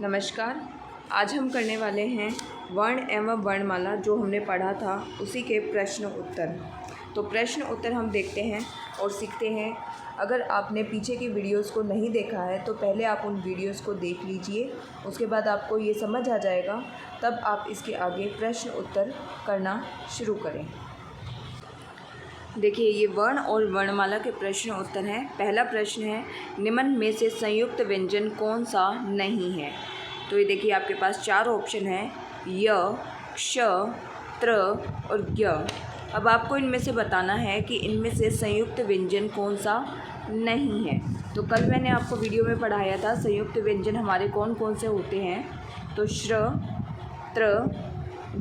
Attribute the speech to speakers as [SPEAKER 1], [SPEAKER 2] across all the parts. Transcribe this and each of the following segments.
[SPEAKER 1] नमस्कार। आज हम करने वाले हैं वर्ण एवं वर्णमाला, जो हमने पढ़ा था उसी के प्रश्न उत्तर। तो प्रश्न उत्तर हम देखते हैं और सीखते हैं। अगर आपने पीछे की वीडियोस को नहीं देखा है तो पहले आप उन वीडियोस को देख लीजिए, उसके बाद आपको ये समझ आ जाएगा, तब आप इसके आगे प्रश्न उत्तर करना शुरू करें। देखिए, ये वर्ण और वर्णमाला के प्रश्न उत्तर हैं। पहला प्रश्न है, निम्न में से संयुक्त व्यंजन कौन सा नहीं है? तो ये देखिए, आपके पास चार ऑप्शन हैं, य, क्ष, त्र और ज्ञ। अब आपको इनमें से बताना है कि इनमें से संयुक्त व्यंजन कौन सा नहीं है। तो कल मैंने आपको वीडियो में पढ़ाया था संयुक्त व्यंजन हमारे कौन कौन से होते हैं। तो श्र, त्र,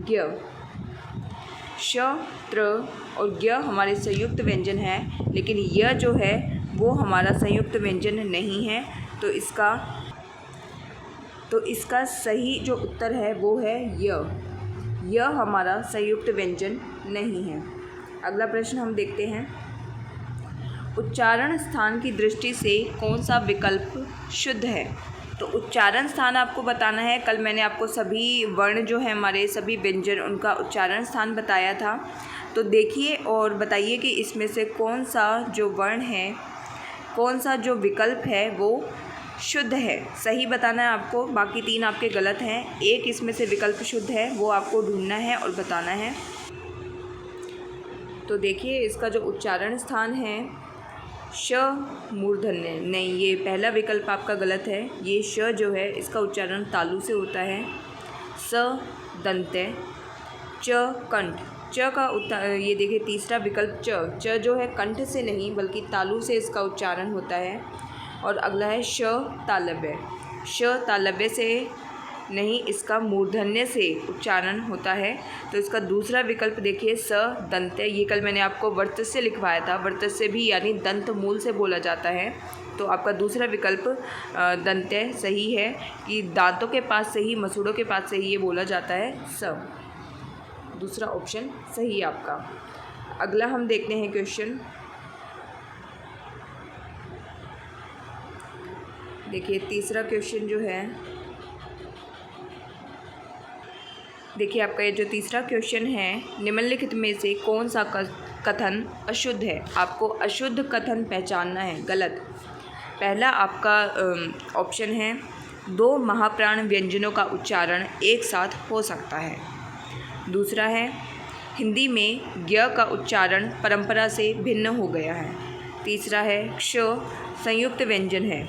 [SPEAKER 1] ज्ञ। श, त्र और ज्ञ हमारे संयुक्त व्यंजन हैं, लेकिन य जो है वो हमारा संयुक्त व्यंजन नहीं है। तो इसका सही जो उत्तर है वो है य हमारा संयुक्त व्यंजन नहीं है। अगला प्रश्न हम देखते हैं, उच्चारण स्थान की दृष्टि से कौन सा विकल्प शुद्ध है? तो उच्चारण स्थान आपको बताना है। कल मैंने आपको सभी वर्ण जो है हमारे सभी व्यंजन, उनका उच्चारण स्थान बताया था। तो देखिए और बताइए कि इसमें से कौन सा जो वर्ण है, कौन सा जो विकल्प है वो शुद्ध है। सही बताना है आपको, बाकी तीन आपके गलत हैं। एक इसमें से विकल्प शुद्ध है, वो आपको ढूंढना है और बताना है। तो देखिए, इसका जो उच्चारण स्थान है श मूर्धन्य, नहीं, ये पहला विकल्प आपका गलत है। ये श जो है इसका उच्चारण तालु से होता है। स दंत्य, च कंठ। च का ये देखिए तीसरा विकल्प च जो है कंठ से नहीं बल्कि तालु से इसका उच्चारण होता है। और अगला है श तालव्य। श तालव्य से नहीं, इसका मूर्धन्य से उच्चारण होता है। तो इसका दूसरा विकल्प देखिए स दंत्य। ये कल मैंने आपको वर्तस्य लिखवाया था, वर्तस्य भी यानी दंत मूल से बोला जाता है। तो आपका दूसरा विकल्प दंत्य सही है कि दांतों के पास से ही, मसूड़ों के पास से ही ये बोला जाता है। स दूसरा ऑप्शन सही है आपका। अगला हम देखते हैं क्वेश्चन। देखिए तीसरा क्वेश्चन जो है, देखिए आपका ये जो तीसरा क्वेश्चन है, निम्नलिखित में से कौन सा कथन अशुद्ध है? आपको अशुद्ध कथन पहचानना है। गलत। पहला आपका ऑप्शन है, दो महाप्राण व्यंजनों का उच्चारण एक साथ हो सकता है। दूसरा है, हिंदी में ज्ञ का उच्चारण परंपरा से भिन्न हो गया है। तीसरा है, क्ष संयुक्त व्यंजन है।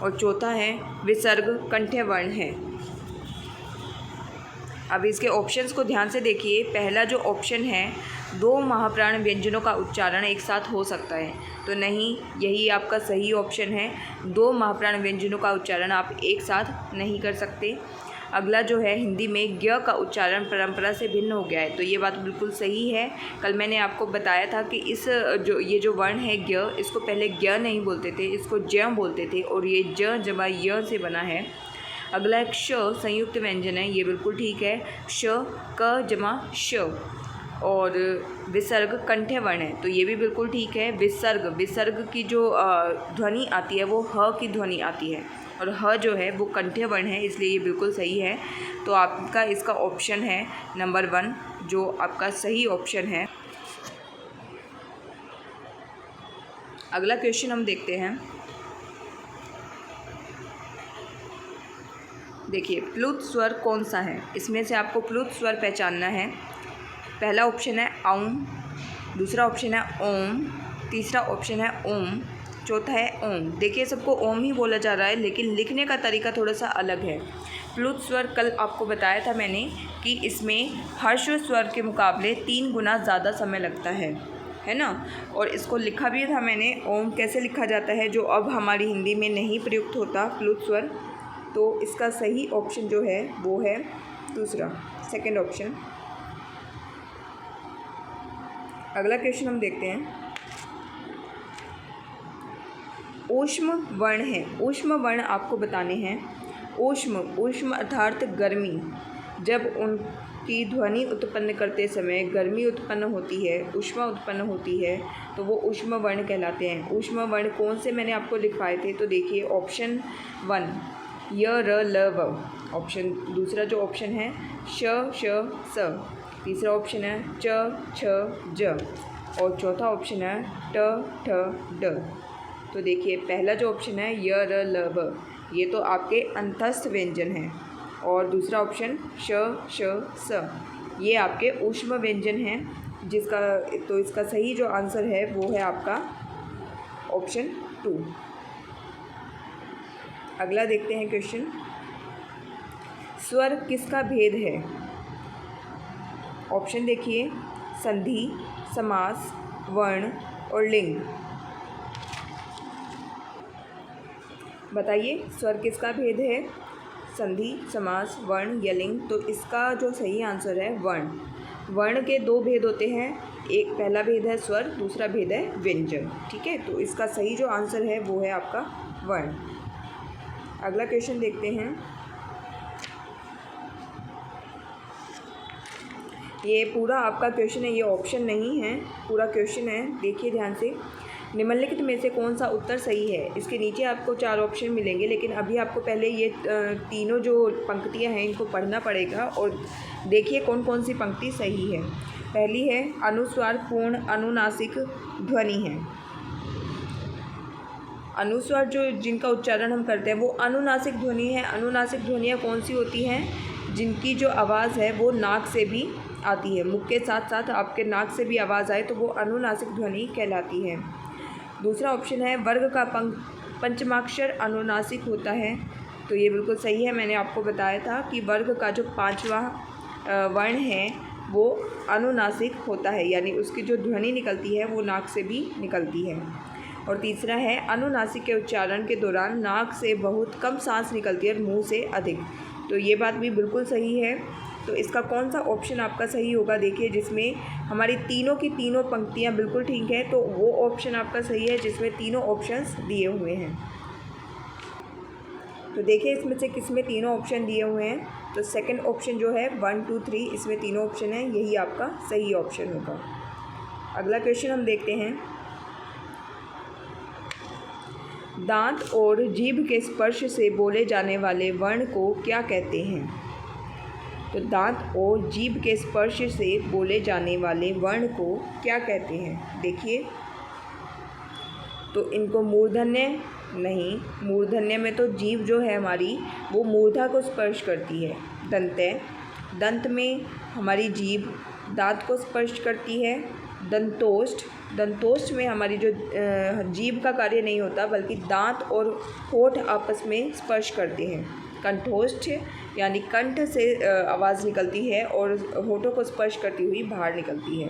[SPEAKER 1] और चौथा है, विसर्ग कंठ्य वर्ण है। अब इसके ऑप्शंस को ध्यान से देखिए। पहला जो ऑप्शन है, दो महाप्राण व्यंजनों का उच्चारण एक साथ हो सकता है, तो नहीं, यही आपका सही ऑप्शन है। दो महाप्राण व्यंजनों का उच्चारण आप एक साथ नहीं कर सकते। अगला जो है, हिंदी में ज्ञ का उच्चारण परंपरा से भिन्न हो गया है, तो ये बात बिल्कुल सही है। कल मैंने आपको बताया था कि ये जो वर्ण है ज्ञ, इसको पहले ज्ञ नहीं बोलते थे, इसको ज्य बोलते थे, और ये ज जमा य से बना है। अगला एक श संयुक्त व्यंजन है, ये बिल्कुल ठीक है। श क जमा श। और विसर्ग कंठ्य वर्ण है, तो ये भी बिल्कुल ठीक है। विसर्ग की जो ध्वनि आती है वो ह की ध्वनि आती है, और ह जो है वो कंठ्य वर्ण है, इसलिए ये बिल्कुल सही है। तो आपका इसका ऑप्शन है नंबर 1, जो आपका सही ऑप्शन है। अगला क्वेश्चन हम देखते हैं। देखिए, प्लुत स्वर कौन सा है? इसमें से आपको प्लुत स्वर पहचानना है। पहला ऑप्शन है औम, दूसरा ऑप्शन है ओम, तीसरा ऑप्शन है ओम, चौथा है ओम। देखिए, सबको ओम ही बोला जा रहा है, लेकिन लिखने का तरीका थोड़ा सा अलग है। प्लुत स्वर कल आपको बताया था मैंने कि इसमें हर्ष स्वर के मुकाबले 3 गुना ज़्यादा समय लगता है ना। और इसको लिखा भी था मैंने, ओम कैसे लिखा जाता है, जो अब हमारी हिंदी में नहीं प्रयुक्त होता प्लुत स्वर। तो इसका सही ऑप्शन जो है वो है दूसरा, सेकंड ऑप्शन। अगला क्वेश्चन हम देखते हैं। ऊष्म वर्ण है, ऊष्म वर्ण आपको बताने हैं। ऊष्म अर्थात गर्मी। जब उनकी ध्वनि उत्पन्न करते समय गर्मी उत्पन्न होती है, ऊष्मा उत्पन्न होती है, तो वो ऊष्म वर्ण कहलाते हैं। ऊष्म वर्ण कौन से मैंने आपको लिखवाए थे? तो देखिए, ऑप्शन 1 य र ल व। ऑप्शन दूसरा जो ऑप्शन है श श स। तीसरा ऑप्शन है च छ ज। और चौथा ऑप्शन है ट ठ ड। तो देखिए पहला जो ऑप्शन है य र ल व, ये तो आपके अंतस्थ व्यंजन हैं। और दूसरा ऑप्शन श श स, ये आपके ऊष्म व्यंजन हैं, जिसका तो इसका सही जो आंसर है वो है आपका ऑप्शन 2। अगला देखते हैं क्वेश्चन। स्वर किसका भेद है? ऑप्शन देखिए संधि, समास, वर्ण और लिंग। बताइए स्वर किसका भेद है? संधि, समास, वर्ण या लिंग। तो इसका जो सही आंसर है वर्ण। वर्ण के दो भेद होते हैं, एक पहला भेद है स्वर, दूसरा भेद है व्यंजन। ठीक है, तो इसका सही जो आंसर है वो है आपका वर्ण। अगला क्वेश्चन देखते हैं। ये पूरा आपका क्वेश्चन है, ये ऑप्शन नहीं है, पूरा क्वेश्चन है, देखिए ध्यान से। निम्नलिखित में से कौन सा उत्तर सही है? इसके नीचे आपको 4 ऑप्शन मिलेंगे, लेकिन अभी आपको पहले ये तीनों जो पंक्तियां हैं इनको पढ़ना पड़ेगा और देखिए कौन कौन सी पंक्ति सही है। पहली है अनुस्वार पूर्ण अनुनासिक ध्वनि है। अनुस्वार जो जिनका उच्चारण हम करते हैं वो अनुनासिक ध्वनि है। अनुनासिक ध्वनियाँ कौन सी होती हैं? जिनकी जो आवाज़ है वो नाक से भी आती है, मुख के साथ साथ आपके नाक से भी आवाज़ आए तो वो अनुनासिक ध्वनि कहलाती है। दूसरा ऑप्शन है वर्ग का पंचमाक्षर अनुनासिक होता है। तो ये बिल्कुल सही है, मैंने आपको बताया था कि वर्ग का जो 5वां वर्ण है वो अनुनासिक होता है, यानी उसकी जो ध्वनि निकलती है वो नाक से भी निकलती है। और तीसरा है अनुनासिक के उच्चारण के दौरान नाक से बहुत कम सांस निकलती है और मुंह से अधिक। तो ये बात भी बिल्कुल सही है। तो इसका कौन सा ऑप्शन आपका सही होगा? देखिए जिसमें हमारी तीनों की तीनों पंक्तियां बिल्कुल ठीक है, तो वो ऑप्शन आपका सही है जिसमें तीनों ऑप्शंस दिए हुए हैं। तो देखिए इसमें से किसमें तीनों ऑप्शन दिए हुए हैं, तो सेकंड ऑप्शन जो है 1 2 3 इसमें तीनों ऑप्शन है, यही आपका सही ऑप्शन होगा। अगला क्वेश्चन हम देखते हैं। दांत और जीभ के स्पर्श से बोले जाने वाले वर्ण को क्या कहते हैं? तो दांत और जीभ के स्पर्श से बोले जाने वाले वर्ण को क्या कहते हैं? देखिए तो इनको मूर्धन्य नहीं, मूर्धन्य में तो जीभ जो है हमारी वो मूर्धा को स्पर्श करती है। दंत्य, दंत में हमारी जीभ दांत को स्पर्श करती है। दंतोष्ठ, दंतोष्ठ में हमारी जो जीभ का कार्य नहीं होता बल्कि दांत और होठ आपस में स्पर्श करते हैं। कंठोष्ठ यानी कंठ से आवाज़ निकलती है और होठों को स्पर्श करती हुई बाहर निकलती है।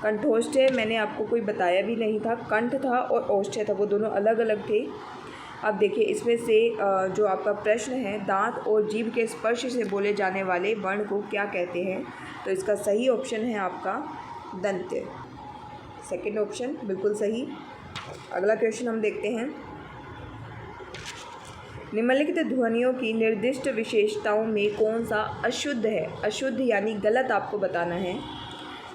[SPEAKER 1] कंठोष्ठ मैंने आपको कोई बताया भी नहीं था, कंठ था और ओष्ठ था, वो दोनों अलग अलग थे। अब देखिए इसमें से जो आपका प्रश्न है दांत और जीभ के स्पर्श से बोले जाने वाले वर्ण को क्या कहते हैं, तो इसका सही ऑप्शन है आपका दंत्य। सेकंड ऑप्शन बिल्कुल सही। अगला क्वेश्चन हम देखते हैं। निम्नलिखित ध्वनियों की निर्दिष्ट विशेषताओं में कौन सा अशुद्ध है? अशुद्ध यानी गलत आपको बताना है।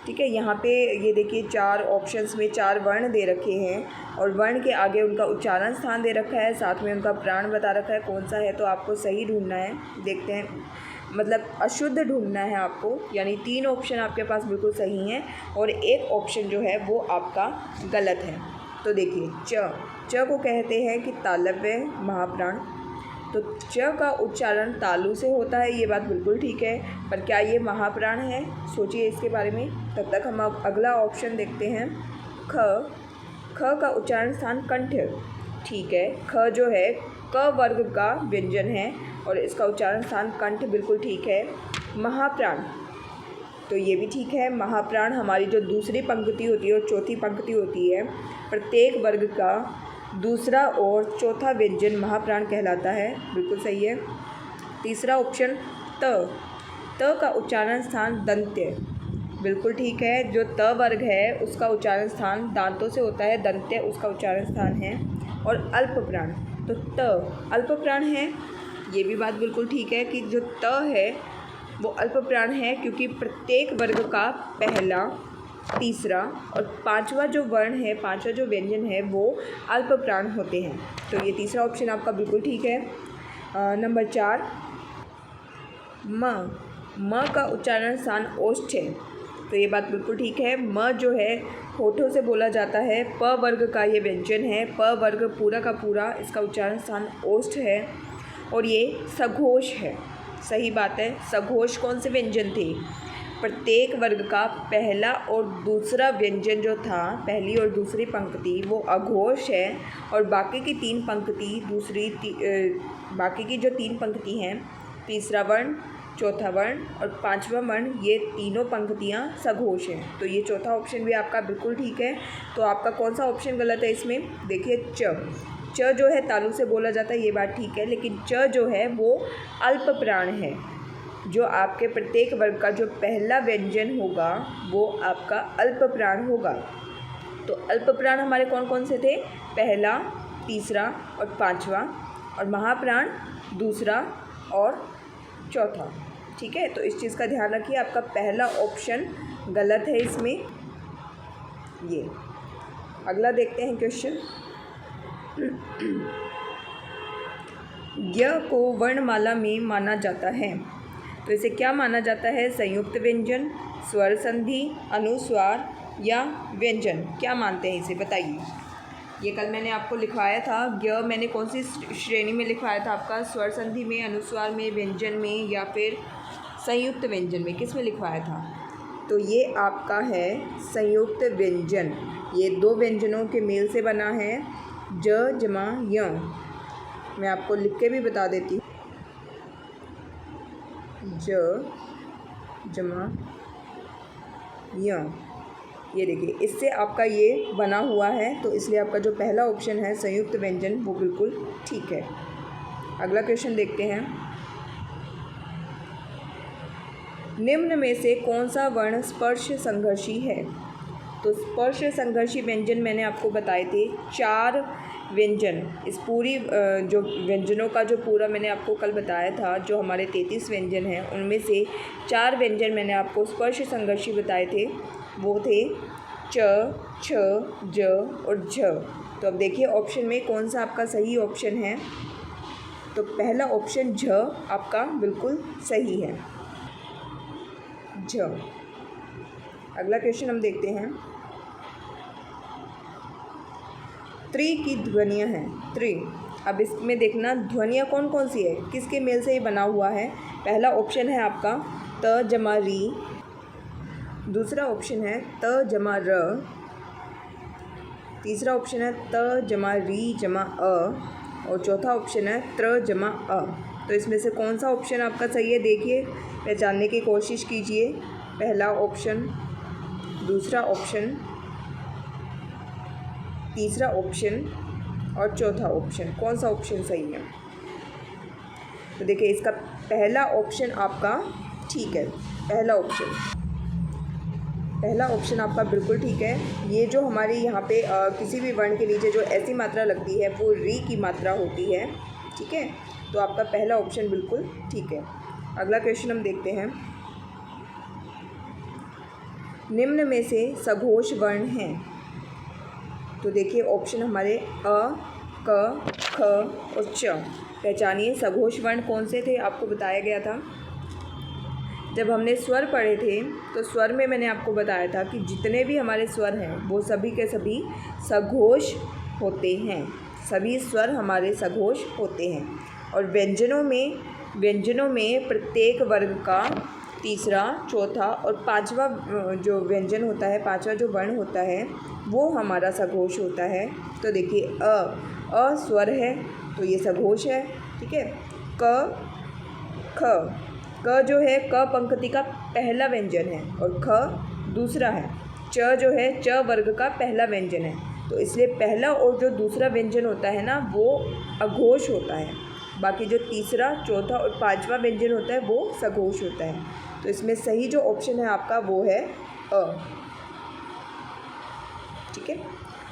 [SPEAKER 1] ठीक है, यहाँ पे ये देखिए 4 ऑप्शंस में 4 वर्ण दे रखे हैं और वर्ण के आगे उनका उच्चारण स्थान दे रखा है, साथ में उनका प्राण बता रखा है कौन सा है। तो आपको सही ढूंढना है, देखते हैं, मतलब अशुद्ध ढूंढना है आपको, यानी 3 ऑप्शन आपके पास बिल्कुल सही हैं और एक ऑप्शन जो है वो आपका गलत है। तो देखिए च को कहते हैं कि तालव्य महाप्राण। तो च का उच्चारण तालु से होता है, ये बात बिल्कुल ठीक है, पर क्या ये महाप्राण है? सोचिए इसके बारे में। तब तक हम अब अगला ऑप्शन देखते हैं। ख का उच्चारण स्थान कंठ, ठीक है। ख जो है क वर्ग का व्यंजन है और इसका उच्चारण स्थान कंठ, बिल्कुल ठीक है। महाप्राण, तो ये भी ठीक है। महाप्राण हमारी जो दूसरी पंक्ति होती है और चौथी पंक्ति होती है, प्रत्येक वर्ग का दूसरा और चौथा व्यंजन महाप्राण कहलाता है, बिल्कुल सही है। तीसरा ऑप्शन त का उच्चारण स्थान दंत्य, बिल्कुल ठीक है। जो त वर्ग है उसका उच्चारण स्थान दांतों से होता है, दंत्य उसका उच्चारण स्थान है। और अल्पप्राण, तो त अल्पप्राण है, ये भी बात बिल्कुल ठीक है कि जो त है वो अल्पप्राण है क्योंकि प्रत्येक वर्ग का पहला, तीसरा और 5वां जो वर्ण है, 5वां जो व्यंजन है वो अल्पप्राण होते हैं। तो ये तीसरा ऑप्शन आपका बिल्कुल ठीक है। नंबर 4, म का उच्चारण स्थान ओष्ठ है, तो ये बात बिल्कुल ठीक है। म जो है होठों से बोला जाता है, प वर्ग का ये व्यंजन है, प वर्ग पूरा का पूरा इसका उच्चारण स्थान ओष्ठ है और ये सघोष है। सही बात है। सघोष कौन से व्यंजन थे? प्रत्येक वर्ग का पहला और दूसरा व्यंजन जो था, पहली और दूसरी पंक्ति, वो अघोष है और बाकी की 3 पंक्ति बाकी की जो 3 पंक्ति हैं, तीसरा वर्ण, चौथा वर्ण और पांचवा वर्ण, ये तीनों पंक्तियाँ सघोष हैं। तो ये चौथा ऑप्शन भी आपका बिल्कुल ठीक है। तो आपका कौन सा ऑप्शन गलत है इसमें? देखिए च जो है तालु से बोला जाता है, ये बात ठीक है, लेकिन च जो है वो अल्प प्राण है। जो आपके प्रत्येक वर्ग का जो पहला व्यंजन होगा वो आपका अल्प प्राण होगा। तो अल्प प्राण हमारे कौन कौन से थे? पहला, तीसरा और पांचवा, और महाप्राण दूसरा और चौथा। ठीक है, तो इस चीज़ का ध्यान रखिए। आपका पहला ऑप्शन गलत है इसमें। ये अगला देखते हैं क्वेश्चन। य को वर्णमाला में माना जाता है, तो इसे क्या माना जाता है? संयुक्त व्यंजन, स्वर संधि, अनुस्वार या व्यंजन? क्या मानते हैं इसे, बताइए। ये कल मैंने आपको लिखवाया था। य मैंने कौन सी श्रेणी में लिखवाया था आपका? स्वर संधि में, अनुस्वार में, व्यंजन में या फिर संयुक्त व्यंजन में? किस में लिखवाया था? तो ये आपका है संयुक्त व्यंजन। ये 2 व्यंजनों के मेल से बना है, ज जमा य। मैं आपको लिख के भी बता देती हूँ, ज जमा य। ये देखिए, इससे आपका ये बना हुआ है, तो इसलिए आपका जो पहला ऑप्शन है संयुक्त व्यंजन वो बिल्कुल ठीक है। अगला क्वेश्चन देखते हैं। निम्न में से कौन सा वर्ण स्पर्श संघर्षी है? तो स्पर्श संघर्षी व्यंजन मैंने आपको बताए थे 4 व्यंजन। इस पूरी जो व्यंजनों का जो पूरा मैंने आपको कल बताया था, जो हमारे 33 व्यंजन हैं, उनमें से 4 व्यंजन मैंने आपको स्पर्श संघर्षी बताए थे। वो थे च, छ, ज और झ। तो अब देखिए ऑप्शन में कौन सा आपका सही ऑप्शन है। तो पहला ऑप्शन झ आपका बिल्कुल सही है, झ। अगला क्वेश्चन हम देखते हैं। त्रि की ध्वनियाँ हैं, त्रि। अब इसमें देखना ध्वनियाँ कौन कौन सी है, किसके मेल से ये बना हुआ है। पहला ऑप्शन है आपका त जमा री, दूसरा ऑप्शन है त जमा र, तीसरा ऑप्शन है त जमा री जमा अ और चौथा ऑप्शन है त्र जमा अ। तो इसमें से कौन सा ऑप्शन आपका सही है? देखिए, पहचानने की कोशिश कीजिए। पहला ऑप्शन, दूसरा ऑप्शन, तीसरा ऑप्शन और चौथा ऑप्शन, कौन सा ऑप्शन सही है? तो देखिए, इसका पहला ऑप्शन आपका ठीक है। पहला ऑप्शन आपका बिल्कुल ठीक है। ये जो हमारे यहाँ पे किसी भी वर्ण के नीचे जो ऐसी मात्रा लगती है वो री की मात्रा होती है। ठीक है, तो आपका पहला ऑप्शन बिल्कुल ठीक है। अगला क्वेश्चन हम देखते हैं। निम्न में से सघोष वर्ण हैं, तो देखिए ऑप्शन हमारे अ, क, ख और च। पहचानिए सघोष वर्ण कौन से थे, आपको बताया गया था जब हमने स्वर पढ़े थे। तो स्वर में मैंने आपको बताया था कि जितने भी हमारे स्वर हैं वो सभी के सभी सघोष होते हैं। सभी स्वर हमारे सघोष होते हैं। और व्यंजनों में प्रत्येक वर्ग का तीसरा, चौथा और पांचवा जो व्यंजन होता है, पांचवा जो वर्ण होता है वो हमारा सघोष होता है। तो देखिए अ स्वर है तो ये सघोष है। ठीक है, क, ख, क जो है क पंक्ति का पहला व्यंजन है और ख दूसरा है। च जो है च वर्ग का पहला व्यंजन है, तो इसलिए पहला और जो दूसरा व्यंजन होता है ना वो अघोष होता है। बाकी जो तीसरा, चौथा और पांचवा व्यंजन होता है वो सघोष होता है। तो इसमें सही जो ऑप्शन है आपका वो है अ। ठीक है,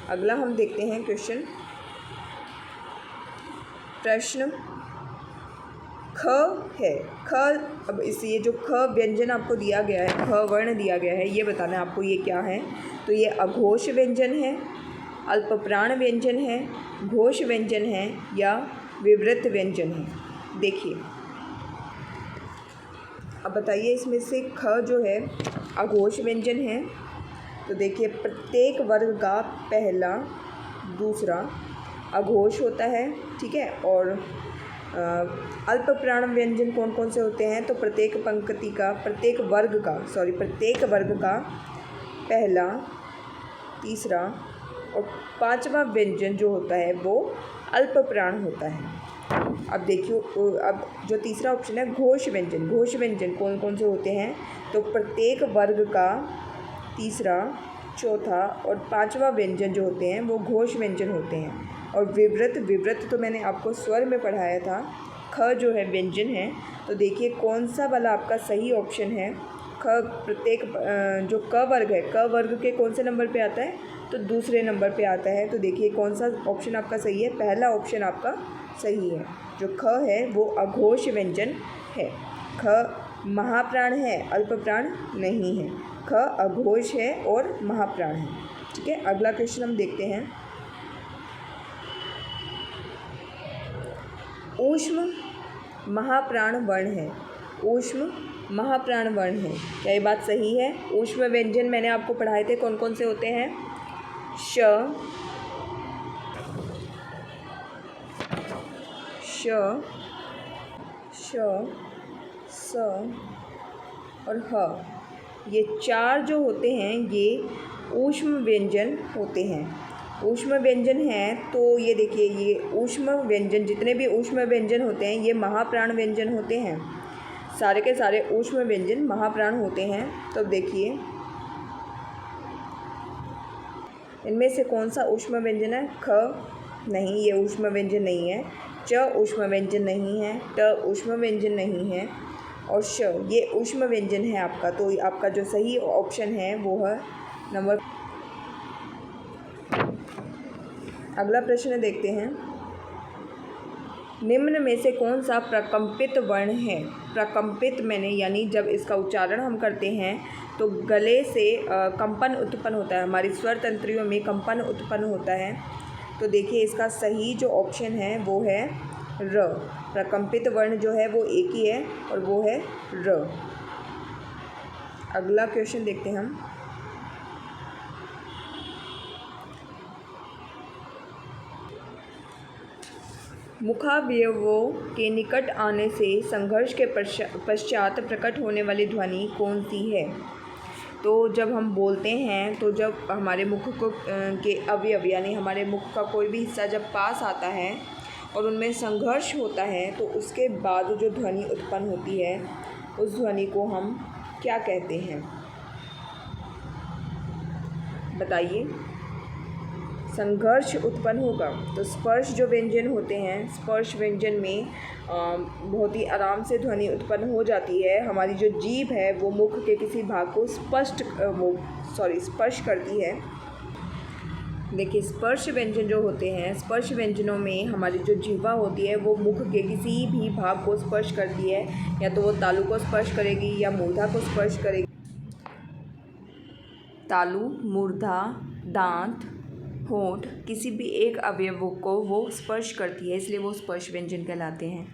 [SPEAKER 1] अगला हम देखते हैं क्वेश्चन। प्रश्न ख है, ख। अब इस ये जो ख व्यंजन आपको दिया गया है, ख वर्ण दिया गया है, ये बताना है आपको ये क्या है। तो ये अघोष व्यंजन है, अल्पप्राण व्यंजन है, घोष व्यंजन है या विवृत व्यंजन है। देखिए, अब बताइए इसमें से ख जो है अघोष व्यंजन है। तो देखिए प्रत्येक वर्ग का पहला दूसरा अघोष होता है, ठीक है। और अल्प प्राण व्यंजन कौन कौन से होते हैं? तो प्रत्येक पंक्ति का, प्रत्येक वर्ग का पहला, तीसरा और पांचवा व्यंजन जो होता है वो अल्प प्राण होता है। अब देखिए, अब जो तीसरा ऑप्शन है घोष व्यंजन, घोष व्यंजन कौन कौन से होते हैं? तो प्रत्येक वर्ग का तीसरा, चौथा और पांचवा व्यंजन जो होते हैं वो घोष व्यंजन होते हैं। और विवृत तो मैंने आपको स्वर में पढ़ाया था। ख जो है व्यंजन है। तो देखिए कौन सा वाला आपका सही ऑप्शन है? ख प्रत्येक जो क वर्ग है, क वर्ग के कौन से नंबर पे आता है? तो दूसरे नंबर पे आता है। तो देखिए कौन सा ऑप्शन आपका सही है? पहला ऑप्शन आपका सही है। जो ख है वो अघोष व्यंजन है। ख महाप्राण है, अल्प प्राण नहीं है। ख अघोष है और महाप्राण है, ठीक है। अगला क्वेश्चन हम देखते हैं। ऊष्म महाप्राण वर्ण है, ऊष्म महाप्राण वर्ण है, क्या ये बात सही है? ऊष्म व्यंजन मैंने आपको पढ़ाए थे कौन कौन से होते हैं? श, स और ह। ये चार जो होते हैं ये ऊष्म व्यंजन होते हैं। ऊष्म व्यंजन हैं तो ये देखिए, ये ऊष्म व्यंजन, जितने भी ऊष्म व्यंजन होते हैं ये महाप्राण व्यंजन होते हैं। सारे के सारे ऊष्म व्यंजन महाप्राण होते हैं। तो देखिए इनमें से कौन सा ऊष्म व्यंजन है? ख नहीं, ये ऊष्म व्यंजन नहीं है। च ऊष्म व्यंजन नहीं है। ट ऊष्म व्यंजन नहीं है। और श ये ऊष्म व्यंजन है आपका। तो आपका जो सही ऑप्शन है वो है नंबर। अगला प्रश्न देखते हैं। निम्न में से कौन सा प्रकंपित वर्ण है? प्रकंपित मैंने यानी जब इसका उच्चारण हम करते हैं तो गले से कंपन उत्पन्न होता है, हमारी स्वर तंत्रियों में कंपन उत्पन्न होता है। तो देखिए इसका सही जो ऑप्शन है वो है र। प्रकंपित वर्ण जो है वो एक ही है और वो है र। अगला क्वेश्चन देखते हैं हम। मुखावयवों के निकट आने से संघर्ष के पश्चात प्रकट होने वाली ध्वनि कौन सी है? तो जब हम बोलते हैं तो जब हमारे मुख को के अवयव यानी हमारे मुख का कोई भी हिस्सा जब पास आता है और उनमें संघर्ष होता है तो उसके बाद जो ध्वनि उत्पन्न होती है उस ध्वनि को हम क्या कहते हैं? बताइए। संघर्ष उत्पन्न होगा तो स्पर्श जो व्यंजन होते हैं, स्पर्श व्यंजन में बहुत ही आराम से ध्वनि उत्पन्न हो जाती है। हमारी जो जीभ है वो मुख के किसी भाग को स्पर्श करती है। देखिए स्पर्श व्यंजन जो होते हैं, स्पर्श व्यंजनों में हमारी जो जिह्वा होती है वो मुख के किसी भी भाग को स्पर्श करती है, या तो वो तालु को स्पर्श करेगी या मूर्धा को स्पर्श करेगी। तालु, मूर्धा, दांत, होंठ, किसी भी एक अवयव को वो स्पर्श करती है, इसलिए वो स्पर्श व्यंजन कहलाते हैं।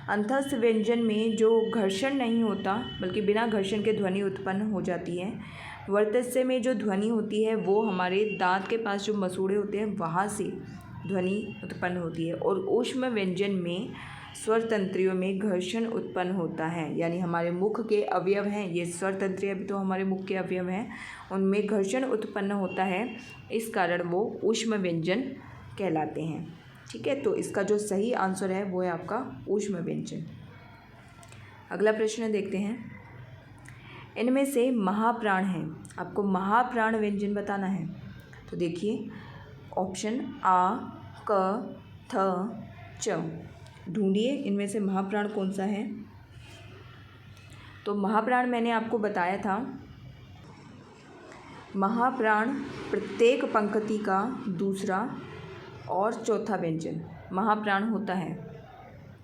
[SPEAKER 1] अंतस्थ व्यंजन में जो घर्षण नहीं होता बल्कि बिना घर्षण के ध्वनि उत्पन्न हो जाती है। वर्तस्य में जो ध्वनि होती है वो हमारे दांत के पास जो मसूड़े होते हैं वहाँ से ध्वनि उत्पन्न होती है। और ऊष्म व्यंजन में स्वर तंत्रियों में घर्षण उत्पन्न होता है, यानी हमारे मुख के अवयव हैं, ये स्वर तंत्रियाँ भी तो हमारे मुख के अवयव हैं, उनमें घर्षण उत्पन्न होता है, इस कारण वो ऊष्म व्यंजन कहलाते हैं। ठीक है, तो इसका जो सही आंसर है वो है आपका ऊष्म व्यंजन। अगला प्रश्न देखते हैं। इनमें से महाप्राण है, आपको महाप्राण व्यंजन बताना है। तो देखिए ऑप्शन आ, क, थ, च, ढूंढिए इनमें से महाप्राण कौन सा है। तो महाप्राण मैंने आपको बताया था, महाप्राण प्रत्येक पंक्ति का दूसरा और चौथा व्यंजन महाप्राण होता है।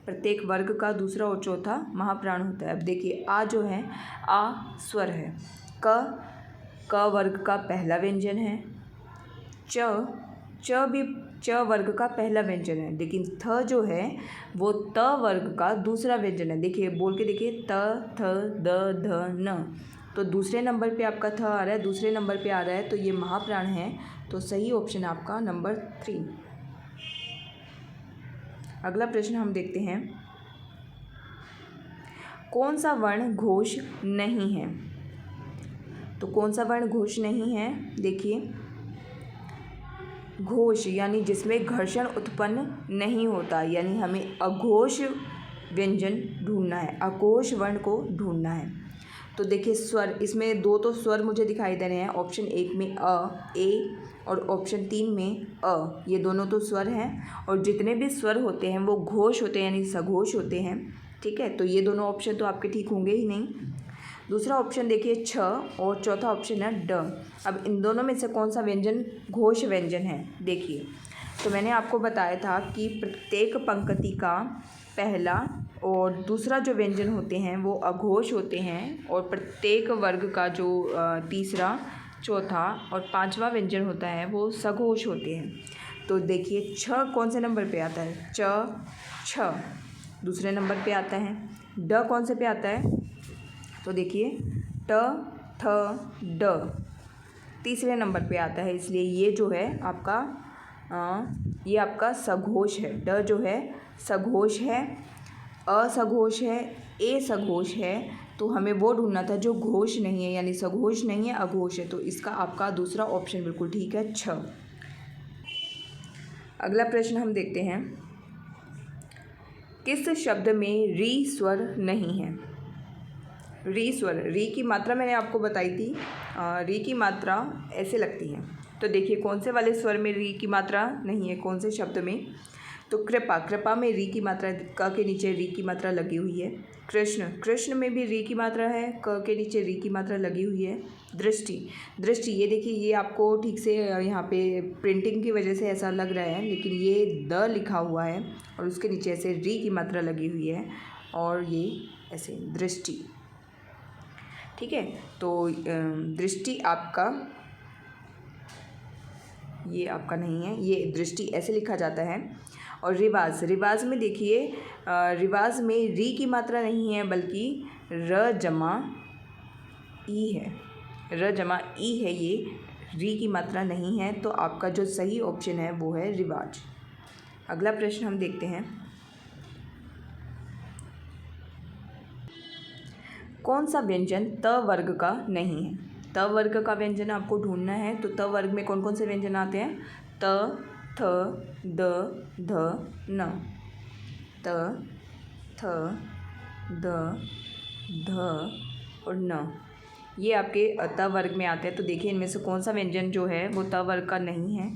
[SPEAKER 1] प्रत्येक वर्ग का दूसरा और चौथा महाप्राण होता है। अब देखिए आ जो है, आ स्वर है। क वर्ग का पहला व्यंजन है। च भी च वर्ग का पहला व्यंजन है, लेकिन थ जो है वो त वर्ग का दूसरा व्यंजन है। देखिए बोल के देखिए, त थ द ध न, तो दूसरे नंबर पे आपका थ आ रहा है, दूसरे नंबर पे आ रहा है, तो ये महाप्राण है। तो सही ऑप्शन है आपका नंबर 3। अगला प्रश्न हम देखते हैं, कौन सा वर्ण घोष नहीं है? तो कौन सा वर्ण घोष नहीं है? देखिए, घोष यानी जिसमें घर्षण उत्पन्न नहीं होता, यानी हमें अघोष व्यंजन ढूंढना है, अघोष वर्ण को ढूंढना है। तो देखिए स्वर, इसमें दो तो स्वर मुझे दिखाई दे रहे हैं, ऑप्शन 1 में अ, ए, और ऑप्शन 3 में अ, ये दोनों तो स्वर हैं, और जितने भी स्वर होते हैं वो घोष होते हैं यानी सघोष होते हैं। ठीक है, तो ये दोनों ऑप्शन तो आपके ठीक होंगे ही नहीं। दूसरा ऑप्शन देखिए छ, और चौथा ऑप्शन है ड। अब इन दोनों में से कौन सा व्यंजन घोष व्यंजन है? देखिए, तो मैंने आपको बताया था कि प्रत्येक पंक्ति का पहला और दूसरा जो व्यंजन होते हैं वो अघोष होते हैं, और प्रत्येक वर्ग का जो तीसरा, चौथा और पांचवा व्यंजन होता है वो सघोष होते हैं। तो देखिए छ कौन से नंबर पे आता है? छ दूसरे नंबर पे आता है। ड कौन से पे आता है? तो देखिए ट थ ड तीसरे नंबर पे आता है, इसलिए ये जो है आपका ये आपका सघोष है। ड जो है सघोष है, असघोष है, ए सघोष है, तो हमें वो ढूंढना था जो घोष नहीं है, यानी सघोष नहीं है, अघोष है। तो इसका आपका दूसरा ऑप्शन बिल्कुल ठीक है, छ। अगला प्रश्न हम देखते हैं, किस शब्द में री स्वर नहीं है? री स्वर, री की मात्रा मैंने आपको बताई थी, री की मात्रा ऐसे लगती है। तो देखिए कौन से वाले स्वर में री की मात्रा नहीं है, कौन से शब्द में? तो कृपा, कृपा में री की मात्रा, क के नीचे री की मात्रा लगी हुई है। कृष्ण, कृष्ण में भी री की मात्रा है, क के नीचे री की मात्रा लगी हुई है। दृष्टि, दृष्टि, ये देखिए ये आपको ठीक से यहाँ पे प्रिंटिंग की वजह से ऐसा लग रहा है, लेकिन ये द लिखा हुआ है और उसके नीचे ऐसे री की मात्रा लगी हुई है, और ये ऐसे दृष्टि। ठीक है, तो दृष्टि आपका, ये आपका नहीं है, ये दृष्टि ऐसे लिखा जाता है। और रिवाज, रिवाज में देखिए रिवाज में री की मात्रा नहीं है, बल्कि र जमा ई है, र जमा ई है, ये री की मात्रा नहीं है। तो आपका जो सही ऑप्शन है वो है रिवाज। अगला प्रश्न हम देखते हैं, कौन सा व्यंजन त वर्ग का नहीं है? त वर्ग का व्यंजन आपको ढूंढना है। तो त वर्ग में कौन कौन से व्यंजन आते हैं? त, थ, द, ध, न। त, थ, द, ध और न, ये आपके त वर्ग में आते हैं। तो देखिए इनमें से कौन सा व्यंजन जो है वो त वर्ग का नहीं है?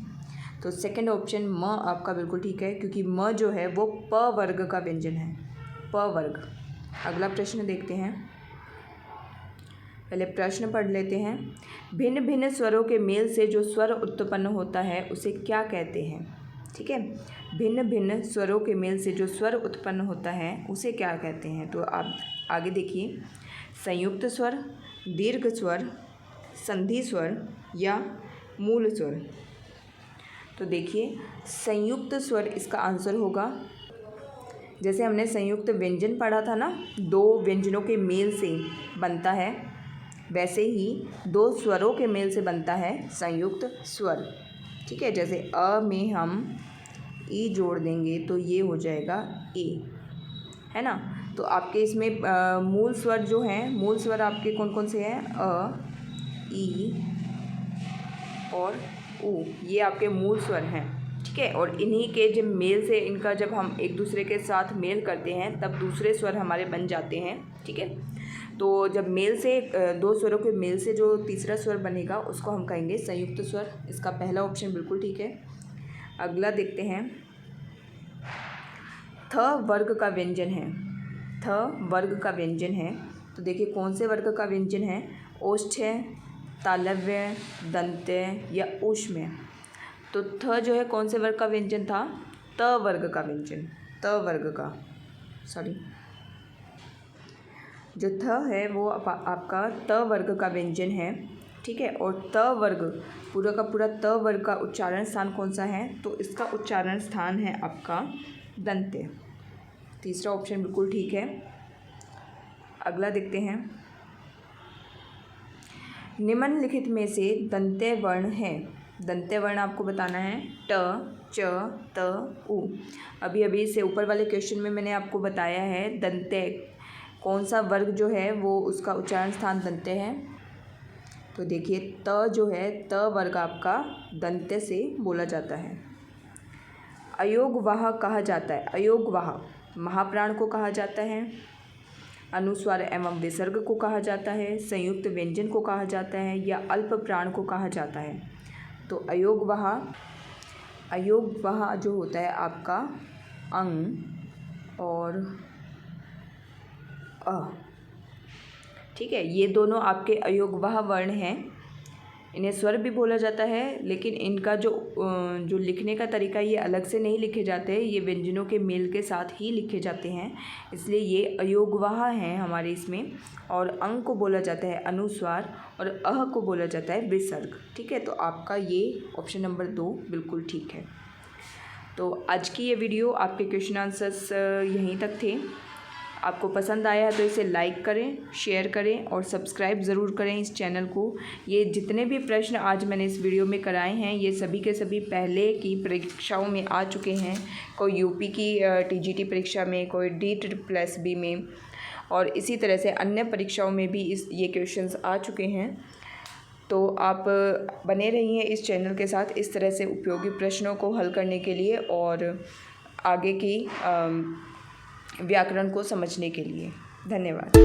[SPEAKER 1] तो सेकंड ऑप्शन म आपका बिल्कुल ठीक है, क्योंकि म जो है वो प वर्ग का व्यंजन है, प वर्ग। अगला प्रश्न देखते हैं, पहले प्रश्न पढ़ लेते हैं। भिन्न भिन्न स्वरों के मेल से जो स्वर उत्पन्न होता है उसे क्या कहते हैं? ठीक है, भिन्न भिन्न स्वरों के मेल से जो स्वर उत्पन्न होता है उसे क्या कहते हैं? तो आप आगे देखिए, संयुक्त स्वर, दीर्घ स्वर, संधि स्वर या मूल स्वर। तो देखिए संयुक्त स्वर इसका आंसर होगा। जैसे हमने संयुक्त व्यंजन पढ़ा था ना, दो व्यंजनों के मेल से बनता है, वैसे ही दो स्वरों के मेल से बनता है संयुक्त स्वर। ठीक है, जैसे अ में हम ई जोड़ देंगे तो ये हो जाएगा ए, है ना। तो आपके इसमें मूल स्वर जो हैं, मूल स्वर आपके कौन कौन से हैं? अ, ई और उ, ये आपके मूल स्वर हैं। ठीक है, और इन्हीं के जब मेल से, इनका जब हम एक दूसरे के साथ मेल करते हैं तब दूसरे स्वर हमारे बन जाते हैं। ठीक है, तो जब मेल से दो स्वरों के मेल से जो तीसरा स्वर बनेगा उसको हम कहेंगे संयुक्त स्वर। इसका पहला ऑप्शन बिल्कुल ठीक है। अगला देखते हैं, थ वर्ग का व्यंजन है, थ वर्ग का व्यंजन है। तो देखिए कौन से वर्ग का व्यंजन है? ओष्ठ्य, तालव्य, दंत्य या ऊष्म्य। तो थ जो है कौन से वर्ग का व्यंजन था? त वर्ग का व्यंजन, त वर्ग का, सॉरी, जो थ है वो आपका त वर्ग का व्यंजन है। ठीक है। और त वर्ग, पूरा का पूरा त वर्ग का उच्चारण स्थान कौन सा है? तो इसका उच्चारण स्थान है आपका दंत्य। तीसरा ऑप्शन बिल्कुल ठीक है। अगला देखते हैं। निम्नलिखित में से दंत्य वर्ण है। दंत्य वर्ण आपको बताना है ट, च, त, उ। अभी अभी से ऊपर वाले क्वेश्चन में मैंने आपको बताया है दंत्य कौन सा वर्ग जो है वो उसका उच्चारण स्थान दंत्य है। तो देखिए त जो है त वर्ग आपका दंत्य से बोला जाता है। अयोगवाह कहा जाता है। अयोगवाह महाप्राण को कहा जाता है, अनुस्वार एवं विसर्ग को कहा जाता है, संयुक्त व्यंजन को कहा जाता है या अल्प प्राण को कहा जाता है। तो अयोगवाह जो होता है आपका अंग और अ, ठीक है, ये दोनों आपके अयोगवाह वर्ण हैं। इन्हें स्वर भी बोला जाता है, लेकिन इनका जो लिखने का तरीका ये अलग से नहीं लिखे जाते, ये व्यंजनों के मेल के साथ ही लिखे जाते हैं, इसलिए ये अयोगवाह हैं हमारे इसमें। और अंग को बोला जाता है अनुस्वार और अह को बोला जाता है विसर्ग। ठीक है, तो आपका ये ऑप्शन नंबर 2 बिल्कुल ठीक है। तो आज की ये वीडियो आपके क्वेश्चन आंसर्स यहीं तक थे। आपको पसंद आया है तो इसे लाइक करें, शेयर करें और सब्सक्राइब ज़रूर करें इस चैनल को। ये जितने भी प्रश्न आज मैंने इस वीडियो में कराए हैं ये सभी के सभी पहले की परीक्षाओं में आ चुके हैं। कोई यूपी की टीजीटी परीक्षा में, कोई DSSB में और इसी तरह से अन्य परीक्षाओं में भी ये क्वेश्चंस आ चुके हैं। तो आप बने रहिए इस चैनल के साथ इस तरह से उपयोगी प्रश्नों को हल करने के लिए और आगे की व्याकरण को समझने के लिए। धन्यवाद।